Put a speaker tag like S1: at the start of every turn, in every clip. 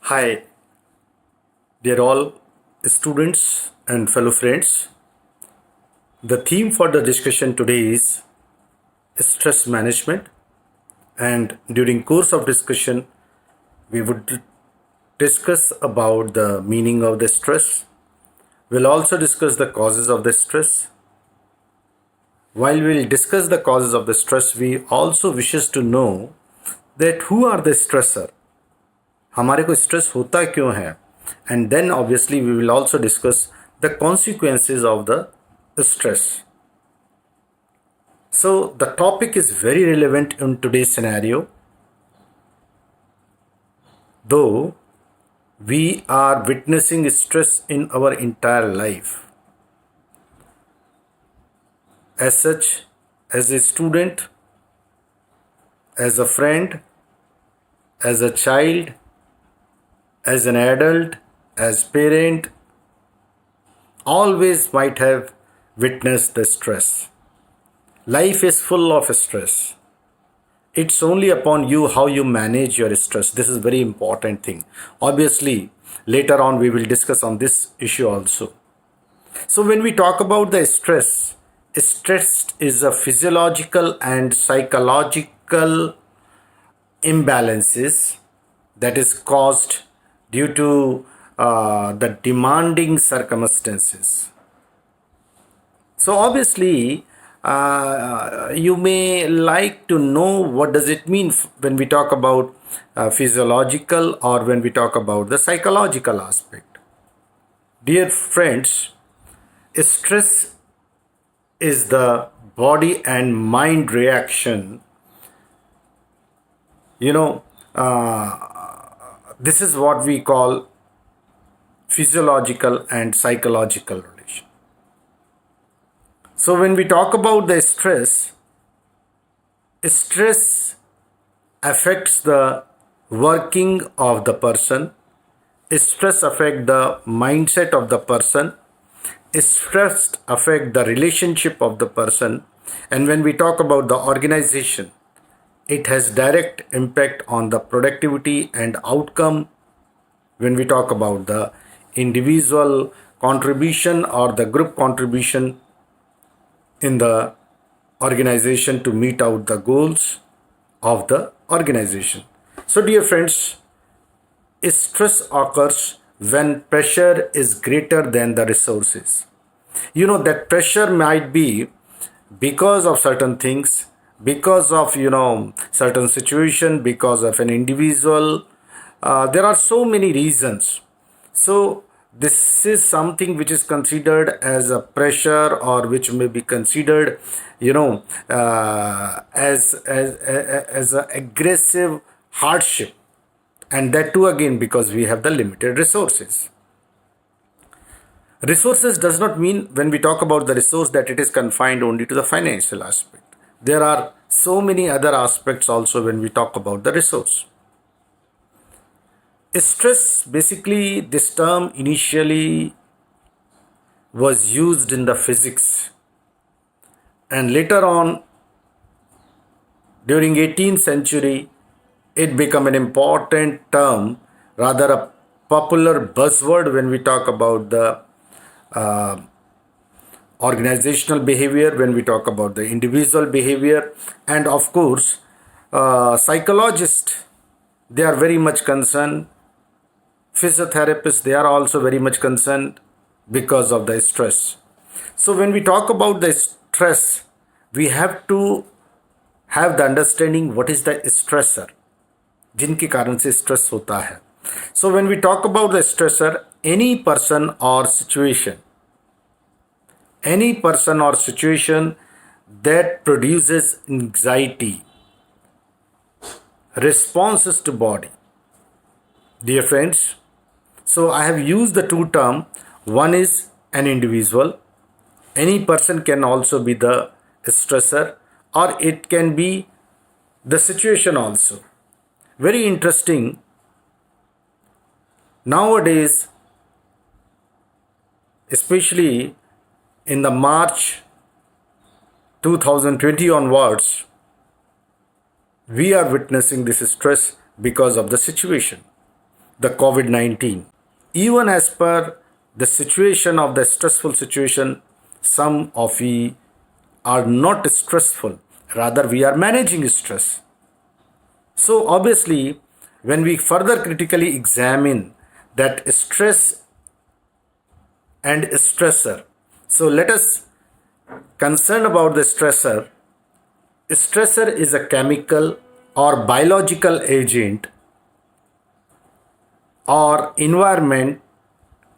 S1: Hi, dear all students and fellow friends. The theme for the discussion today is stress management, and during course of discussion, we would discuss about the meaning of the stress. We'll also discuss the causes of the stress. While we'll discuss the causes of the stress, we also wishes to know that who are the stressor. हमारे को stress होता क्यों है and then obviously we will also discuss the consequences of the stress so the topic is very relevant in today's scenario, though we are witnessing stress in our entire life. As such, as a student, as a friend, as a child, as an adult, as parent, always might have witnessed the stress. Life is full of stress. It's only upon you how you manage your stress. This is a very important thing. Obviously, later on we will discuss on this issue also. So when we talk about the stress is a physiological and psychological imbalances that is caused due to the demanding circumstances. So obviously, you may like to know what does it mean when we talk about physiological or when we talk about the psychological aspect. Dear friends, stress is the body and mind reaction. This is what we call physiological and psychological relation. So when we talk about the stress affects the working of the person. Stress affects the mindset of the person. Stress affects the relationship of the person. And when we talk about the organization, it has direct impact on the productivity and outcome. When we talk about the individual contribution or the group contribution in the organization to meet out the goals of the organization. So dear friends, stress occurs when pressure is greater than the resources. That pressure might be because of certain things, because of certain situation, because of an individual. There are so many reasons. So this is something which is considered as a pressure, or which may be considered as a aggressive hardship, and that too again because we have the limited resources. Resources does not mean, when we talk about the resource, that it is confined only to the financial aspect. There are so many other aspects also when we talk about the resource. Stress, basically, this term initially was used in the physics, and later on during 18th century it became an important term, rather a popular buzzword when we talk about the organizational behavior, when we talk about the individual behavior, and of course psychologists, they are very much concerned. Physiotherapists, they are also very much concerned because of the stress. So when we talk about the stress, we have to have the understanding what is the stressor जिनके कारण से stress होता है. So when we talk about the stressor, any person or situation that produces anxiety, responses to body. Dear friends, so I have used the two terms. One is an individual. Any person can also be the stressor, or it can be the situation also. Very interesting. Nowadays, especially in the March 2020 onwards, we are witnessing this stress because of the situation. the COVID-19. Even as per the situation of the stressful situation, some of we are not stressful, rather we are managing stress. So obviously, when we further critically examine that stress and stressor, so let us concern about the stressor. Stressor is a chemical or biological agent or environment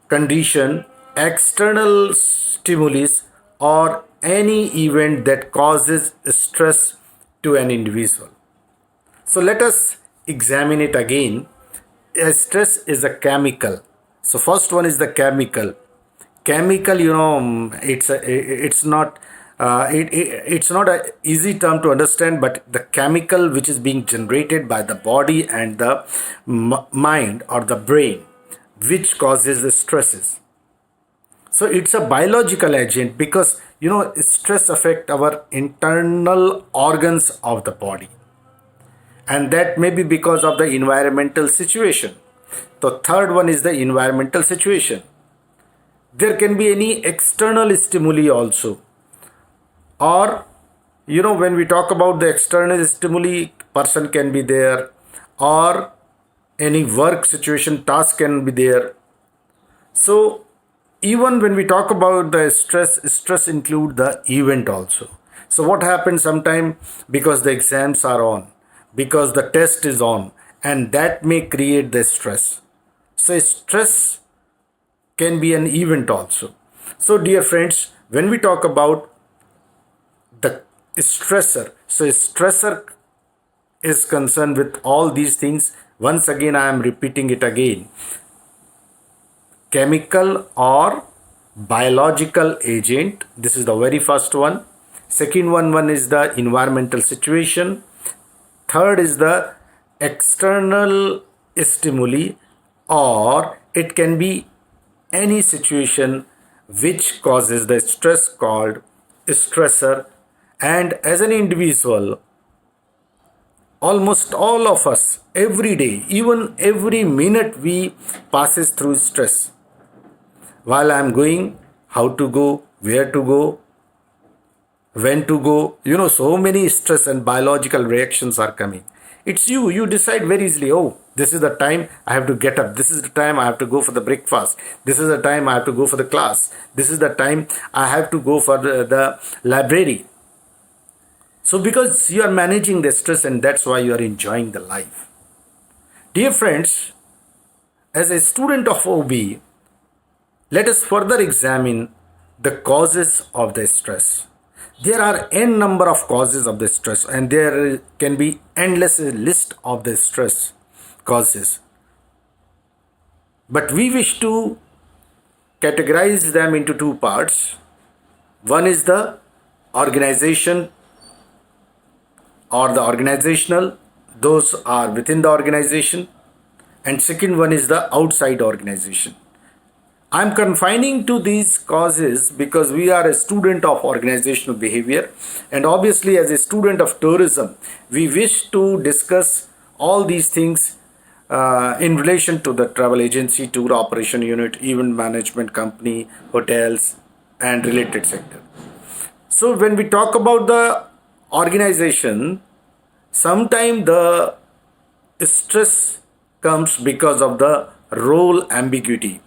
S1: condition, external stimulus, or any event that causes stress to an individual. So let us examine it again. Stress is a chemical. So first one is the chemical. Chemical, it's not a easy term to understand, but the chemical which is being generated by the body and the mind or the brain, which causes the stresses. So it's a biological agent because stress affect our internal organs of the body, and that may be because of the environmental situation. The third one is the environmental situation. There can be any external stimuli also, or when we talk about the external stimuli, person can be there, or any work situation, task can be there. So even when we talk about the stress include the event also. So what happens sometime, because the exams are on, because the test is on, and that may create the stress. So stress can be an event also. So dear friends, when we talk about the stressor, so stressor is concerned with all these things. Once again, I am repeating it again. Chemical or biological agent, this is the very first one. Second one is the environmental situation. Third is the external stimuli, or it can be any situation which causes the stress called stressor. And as an individual, almost all of us every day, even every minute, we passes through stress. While I am going, how to go, where to go, when to go, so many stress and biological reactions are coming. It's you decide very easily. Oh, this is the time I have to get up, this is the time I have to go for the breakfast, this is the time I have to go for the class, this is the time I have to go for the library. So because you are managing the stress, and that's why you are enjoying the life. Dear friends, as a student of OB, let us further examine the causes of the stress. There are n number of causes of the stress, and there can be endless list of the stress causes. But we wish to categorize them into two parts. One is the organization or the organizational, those are within the organization, and second one is the outside organization. I am confining to these causes because we are a student of organizational behavior, and obviously as a student of tourism, we wish to discuss all these things in relation to the travel agency, tour operation unit, event management company, hotels, and related sector. So when we talk about the organization, sometimes the stress comes because of the role ambiguity.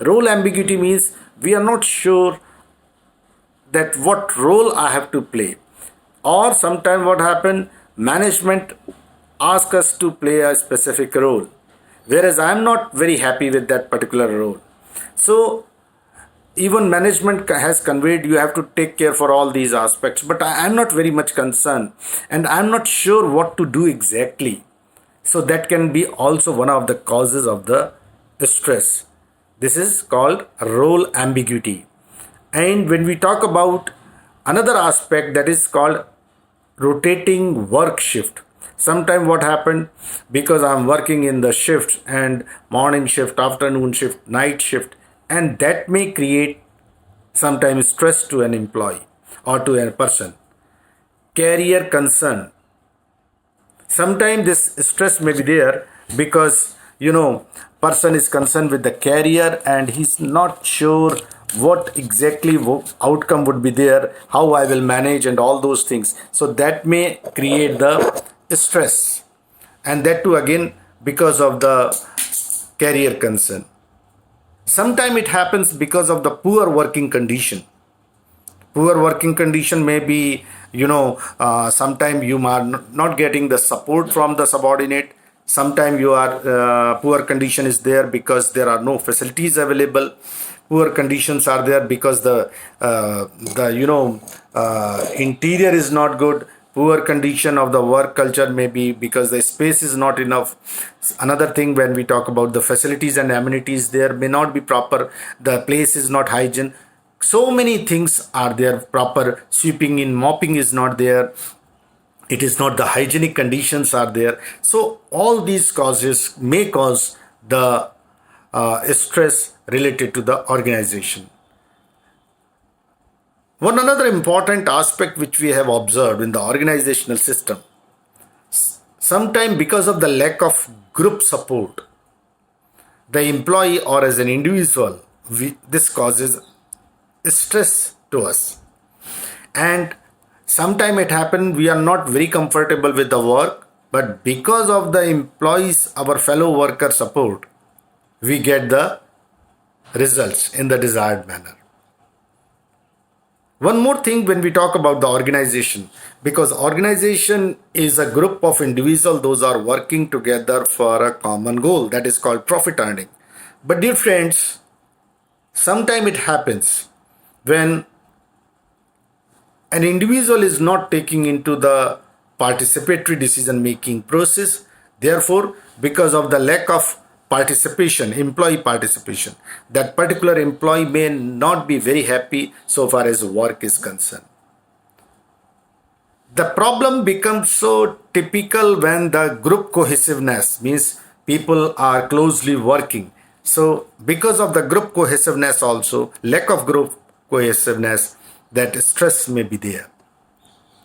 S1: Role ambiguity means we are not sure that what role I have to play, or sometimes what happen, management ask us to play a specific role, whereas I am not very happy with that particular role. So even management has conveyed you have to take care for all these aspects, but I am not very much concerned, and I am not sure what to do exactly. So that can be also one of the causes of the stress. This is called role ambiguity. And when we talk about another aspect, that is called rotating work shift. Sometimes what happened, because I'm working in the shift, and morning shift, afternoon shift, night shift, and that may create sometimes stress to an employee or to a person. Career concern. Sometimes this stress may be there because person is concerned with the career and he's not sure what exactly outcome would be there, how I will manage and all those things. So that may create the stress, and that too again because of the career concern. Sometimes it happens because of the poor working condition. Poor working condition may be, sometimes you are not getting the support from the subordinate. Sometimes you are poor condition is there because there are no facilities available. Poor conditions are there because the interior is not good. Poor condition of the work culture may be because the space is not enough. Another thing, when we talk about the facilities and amenities, there may not be proper, the place is not hygiene. So many things are there. Proper sweeping in, mopping is not there. It is not, the hygienic conditions are there. So all these causes may cause the stress related to the organization. One another important aspect which we have observed in the organizational system, sometimes because of the lack of group support, the employee or as an individual, this causes stress to us. And sometimes it happens we are not very comfortable with the work, but because of the employees, our fellow worker support, we get the results in the desired manner. One more thing, when we talk about the organization, because organization is a group of individuals, those are working together for a common goal, that is called profit earning. But dear friends, sometimes it happens when an individual is not taking into the participatory decision making process. Therefore, because of the lack of participation, employee participation, that particular employee may not be very happy so far as work is concerned. The problem becomes so typical when the group cohesiveness, means people are closely working. So because of the group cohesiveness, also lack of group cohesiveness, that stress may be there.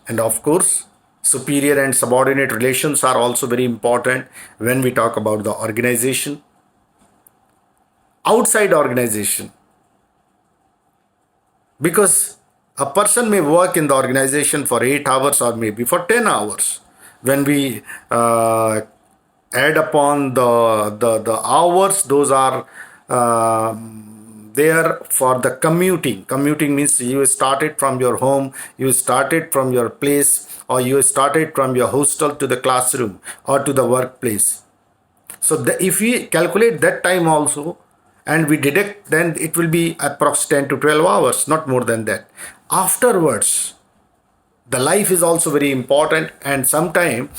S1: And of course, superior and subordinate relations are also very important when we talk about the organization. Outside organization, because a person may work in the organization for 8 hours or maybe for 10 hours. When we add upon the hours, those are there for the commuting. Commuting means you started from your home, you started from your place, or you started from your hostel to the classroom or to the workplace. So if we calculate that time also and we deduct, then it will be approx 10 to 12 hours, not more than that. Afterwards, the life is also very important, and sometimes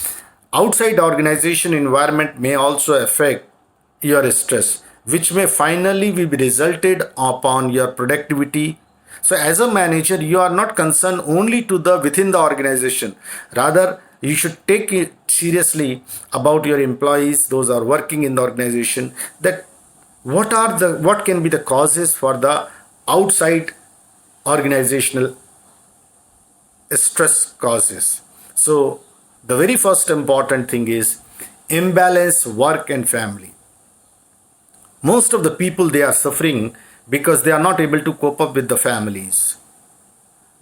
S1: outside organization environment may also affect your stress, which may finally be resulted upon your productivity. So as a manager, you are not concerned only to the within the organization, rather you should take it seriously about your employees, those are working in the organization, that what can be the causes for the outside organizational stress causes. So the very first important thing is imbalance work and family. Most of the people, they are suffering because they are not able to cope up with the families.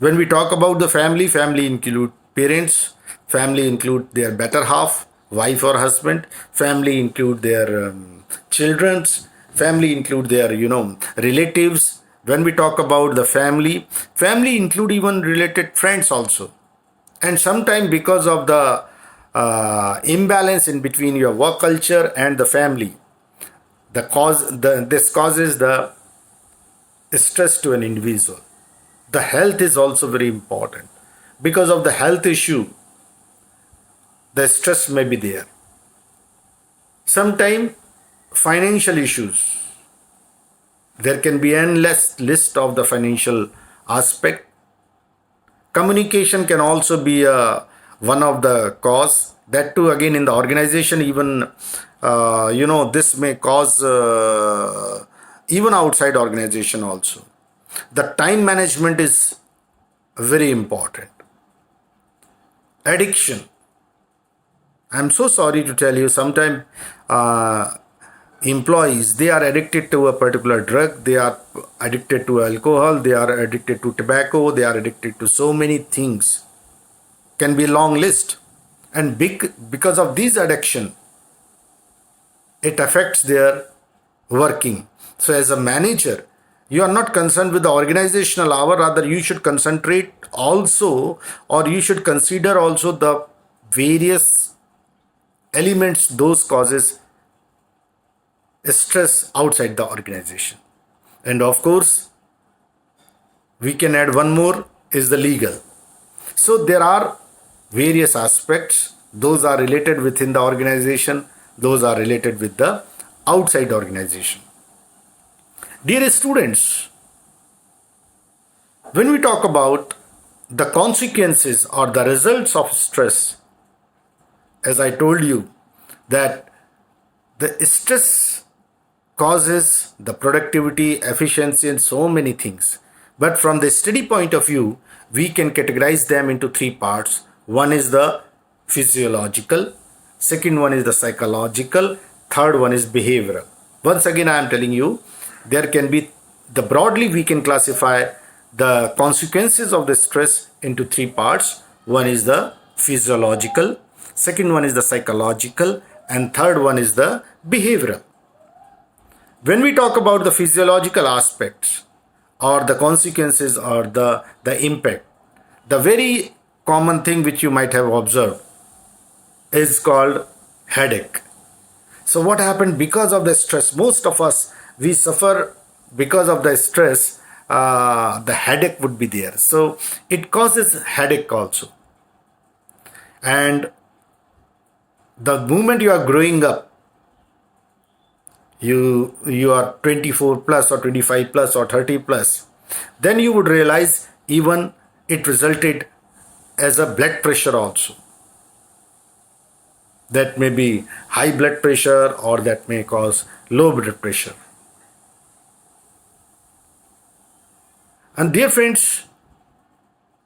S1: When we talk about the family, family include parents, family include their better half, wife or husband, family include their children's, family include their relatives. When we talk about the family, family include even related friends also. And sometimes because of the imbalance in between your work culture and the family, this causes the stress to an individual. The health is also very important. Because of the health issue, the stress may be there. Sometimes financial issues. There can be endless list of the financial aspect. Communication can also be one of the cause. That too again in the organization, even this may cause even outside organization also. The time management is very important. Addiction. I'm so sorry to tell you, sometimes employees, they are addicted to a particular drug, they are addicted to alcohol, they are addicted to tobacco, they are addicted to so many things, can be a long list. And because of this addiction, it affects their working. So as a manager, you are not concerned with the organizational hour, rather you should concentrate also, or you should consider also the various elements those causes stress outside the organization. And of course, we can add one more, is the legal. So there are various aspects, those are related within the organization, those are related with the outside organization. Dear students, when we talk about the consequences or the results of stress, as I told you that the stress causes the productivity, efficiency and so many things. But from the study point of view, we can categorize them into three parts. One is the physiological, second one is the psychological, third one is behavioral. Once again, I am telling you, there can be the broadly we can classify the consequences of the stress into three parts. One is the physiological, second one is the psychological, and third one is the behavioral. When we talk about the physiological aspects or the consequences or the impact, the very common thing which you might have observed is called headache. So what happened because of the stress? Most of us, we suffer because of the stress. The headache would be there. So it causes headache also. And the moment you are growing up, you are 24 plus or 25 plus or 30 plus, then you would realize even it resulted as a blood pressure also. That may be high blood pressure or that may cause low blood pressure. And dear friends,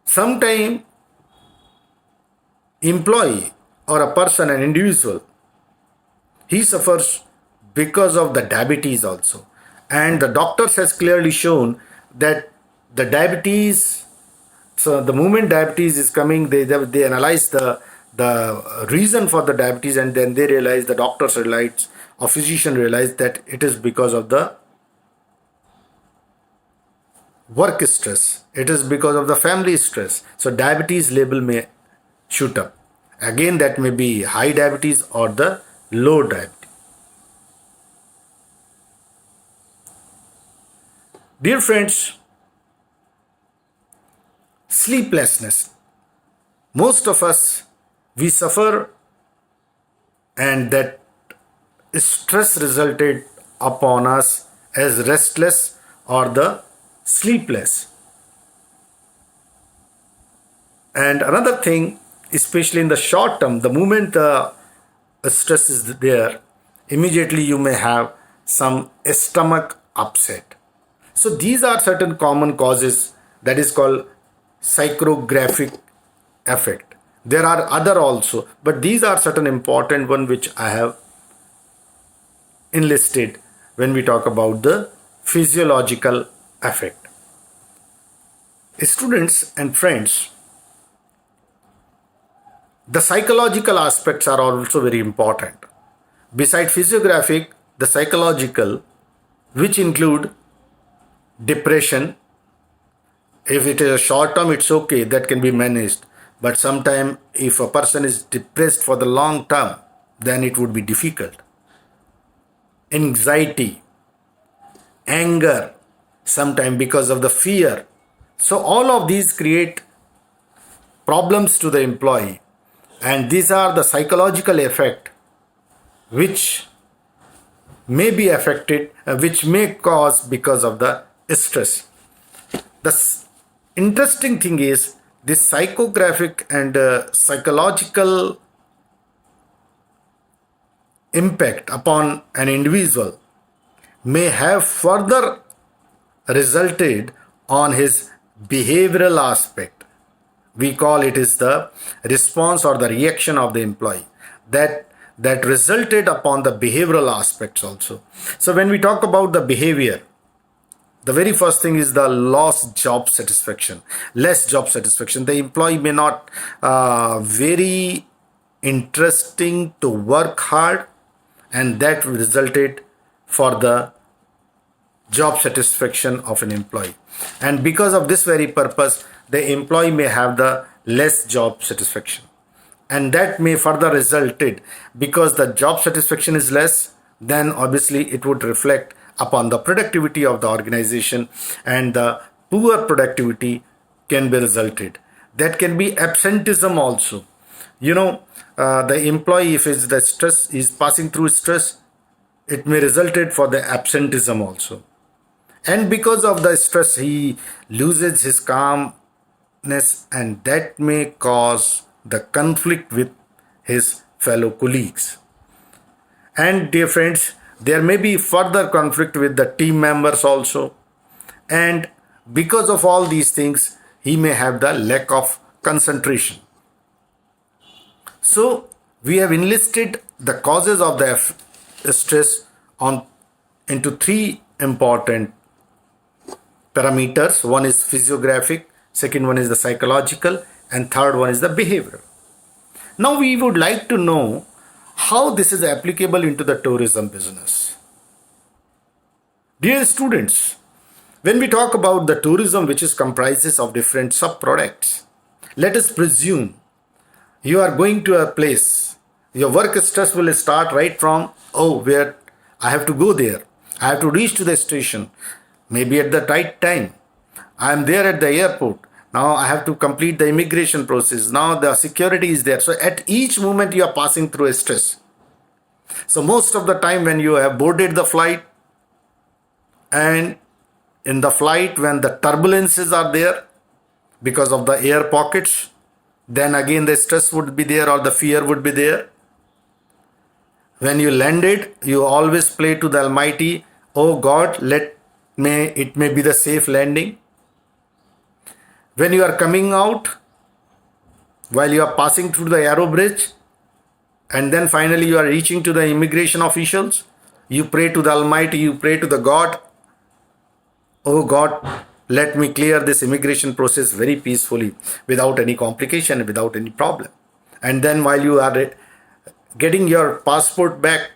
S1: sometime employee or a person, an individual, he suffers because of the diabetes also. And the doctors has clearly shown that the diabetes, so the moment diabetes is coming, they analyze the reason for the diabetes, and then they realize, the doctors realize or physician realize that it is because of the work stress, it is because of the family stress. So diabetes level may shoot up. Again, that may be high diabetes or the low diabetes. Dear friends, sleeplessness. Most of us, we suffer, and that stress resulted upon us as restless or the sleepless. And another thing, especially in the short term, the moment the stress is there, immediately you may have some stomach upset. So these are certain common causes, that is called psychographic effect. There are other also, but these are certain important one which I have enlisted when we talk about the physiological effect. Students and friends, the psychological aspects are also very important. Beside physiographic, the psychological, which include depression. If it is a short term, it's okay, that can be managed. But sometimes if a person is depressed for the long term, then it would be difficult. Anxiety, anger, sometimes because of the fear. So all of these create problems to the employee, and these are the psychological effect which may be affected, which may cause because of the stress. The interesting thing is this psychographic and psychological impact upon an individual may have further resulted on his behavioral aspect. We call it is the response or the reaction of the employee. That that resulted upon the behavioral aspects also. So when we talk about the behavior, the very first thing is the lost job satisfaction, less job satisfaction. The employee may not very interesting to work hard, and that resulted for the job satisfaction of an employee. And because of this very purpose, the employee may have the less job satisfaction, and that may further resulted, because the job satisfaction is less, then obviously it would reflect upon the productivity of the organization, and the poor productivity can be resulted. That can be absenteeism also. The employee, if it's the stress is passing through stress, it may resulted for the absenteeism also. And because of the stress, he loses his calmness, and that may cause the conflict with his fellow colleagues. And dear friends, there may be further conflict with the team members also. And because of all these things, he may have the lack of concentration. So we have enlisted the causes of the stress into three important parameters. One is physiographic, second one is the psychological, and third one is the behavioral. Now we would like to know how this is applicable into the tourism business. Dear students, when we talk about the tourism, which is comprises of different sub-products, let us presume you are going to a place. Your work stress will start right from, where I have to go there. I have to reach to the station, maybe at the right time. I am there at the airport. Now I have to complete the immigration process. Now the security is there. So at each moment you are passing through a stress. So most of the time when you have boarded the flight, and in the flight when the turbulences are there because of the air pockets, then again the stress would be there, or the fear would be there. When you landed, you always pray to the Almighty, oh God, it may be the safe landing. When you are coming out, while you are passing through the aero bridge, and then finally you are reaching to the immigration officials, you pray to the Almighty, you pray to the God, oh God, let me clear this immigration process very peacefully, without any complication, without any problem. And then while you are getting your passport back,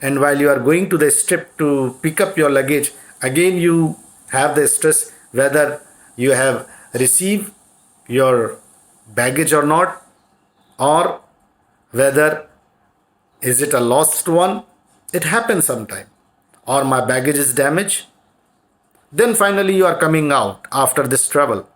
S1: and while you are going to the strip to pick up your luggage, again you have the stress whether you have received your baggage or not, or whether is it a lost one. It happens sometime, or my baggage is damaged. Then finally you are coming out after this travel,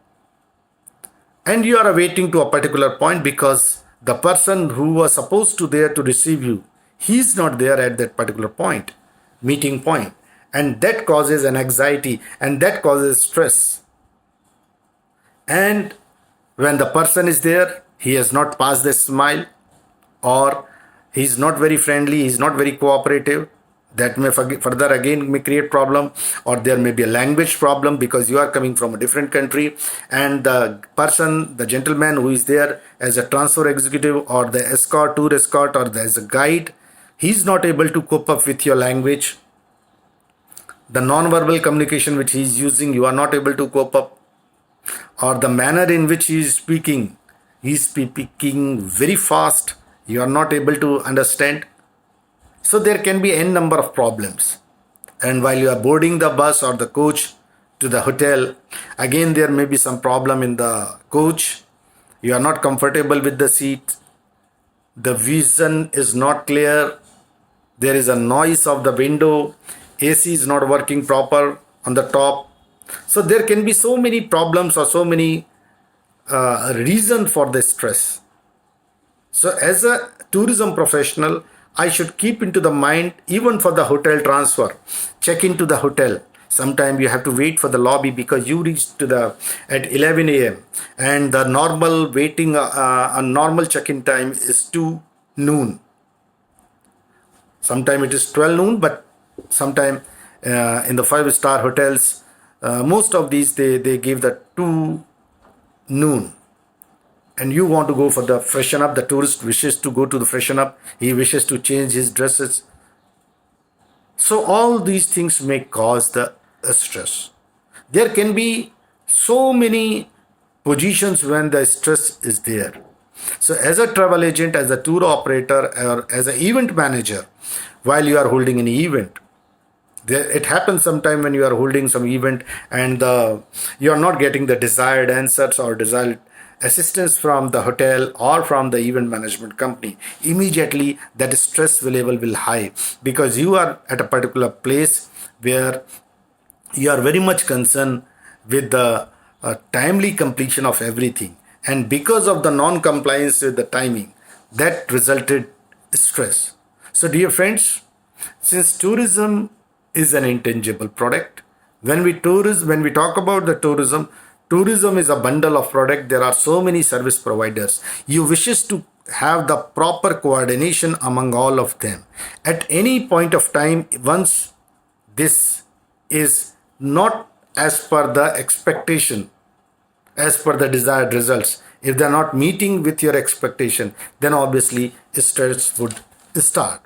S1: and you are awaiting to a particular point, because the person who was supposed to there to receive you, he is not there at that particular point, meeting point, and that causes an anxiety, and that causes stress. And when the person is there, he has not passed the smile, or he is not very friendly, he is not very cooperative, that may further again may create problem. Or there may be a language problem, because you are coming from a different country, and the person, the gentleman who is there as a transfer executive, or the escort, tour escort, or as a guide, he is not able to cope up with your language. The non-verbal communication which he is using, you are not able to cope up, or the manner in which he is speaking very fast, you are not able to understand. So there can be n number of problems. And while you are boarding the bus or the coach to the hotel, again there may be some problem in the coach. You are not comfortable with the seat. The vision is not clear. There is a noise of the window. AC is not working proper on the top. So there can be so many problems, or so many reasons for the stress. So as a tourism professional, I should keep into the mind, even for the hotel transfer, check into the hotel. Sometimes you have to wait for the lobby, because you reach to at 11 a.m. and the normal waiting, a normal check-in time is 2 noon. Sometimes it is 12 noon, but sometimes in the 5-star hotels, most of these they give the 2 noon. and you want to go for the freshen up. The tourist wishes to go to the freshen up. He wishes to change his dresses. So all these things may cause the stress. There can be so many positions when the stress is there. So as a travel agent, as a tour operator, or as an event manager, while you are holding an event, it happens sometime when you are holding some event and you are not getting the desired answers or desired assistance from the hotel or from the event management company. Immediately that stress level will high, because you are at a particular place where you are very much concerned with the timely completion of everything, and because of the non-compliance with the timing, that resulted stress. So dear friends, since tourism is an intangible product, when we talk about the tourism is a bundle of product. There are so many service providers. You wishes to have the proper coordination among all of them at any point of time. Once this is not as per the expectation, as per the desired results, if they're not meeting with your expectation, then obviously stress would start.